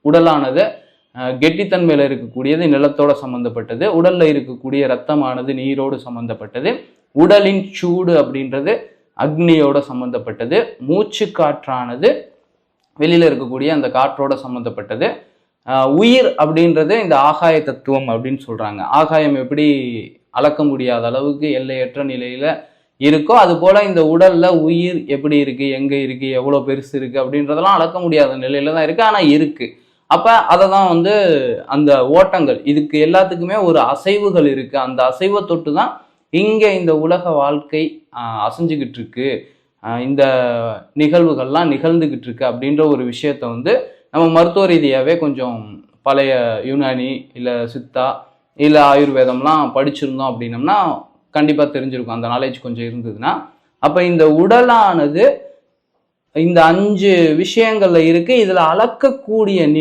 உடலானது கெட்டித்தன்மையில இருக்கக்கூடியது நிலத்தோட சம்பந்தப்பட்டது, உடல்ல இருக்கக்கூடிய ரத்தமானது நீரோடு சம்பந்தப்பட்டது, உடலின் சூடு அப்படின்றது அக்னியோட சம்பந்தப்பட்டது, மூச்சு காற்றானது வெளியில இருக்கக்கூடிய அந்த காற்றோட சம்பந்தப்பட்டது, உயிர் அப்படின்றது இந்த ஆகாய தத்துவம் அப்படின்னு சொல்றாங்க. ஆகாயம் எப்படி அளக்க முடியாத அளவுக்கு எல்லையற்ற நிலையில இருக்கோ அது போல இந்த உடல்ல உயிர் எப்படி இருக்கு, எங்க இருக்கு, எவ்வளவு பெருசு இருக்கு அப்படின்றதெல்லாம் அளக்க முடியாத நிலையில தான் இருக்கு, ஆனா இருக்கு. அப்ப அதை தான் அந்த ஓட்டங்கள் இதுக்கு எல்லாத்துக்குமே ஒரு அசைவுகள் இருக்கு. அந்த அசைவை தொட்டு தான் இங்க இந்த உலக வாழ்க்கை அசைஞ்சுக்கிட்டு இருக்கு, இந்த நிகழ்வுகள்லாம் நிகழ்ந்துகிட்டு இருக்கு அப்படின்ற ஒரு விஷயத்த நம்ம மருத்துவ ரீதியாகவே கொஞ்சம் பழைய யுனானி இல்லை சித்தா இல்லை ஆயுர்வேதம்லாம் படிச்சிருந்தோம் அப்படின்னம்னா கண்டிப்பாக தெரிஞ்சிருக்கும், அந்த நாலேஜ் கொஞ்சம் இருந்ததுன்னா. அப்போ இந்த உடலானது இந்த 5 விஷயங்கள்ல இருக்கு. இதுல அளக்கக்கூடிய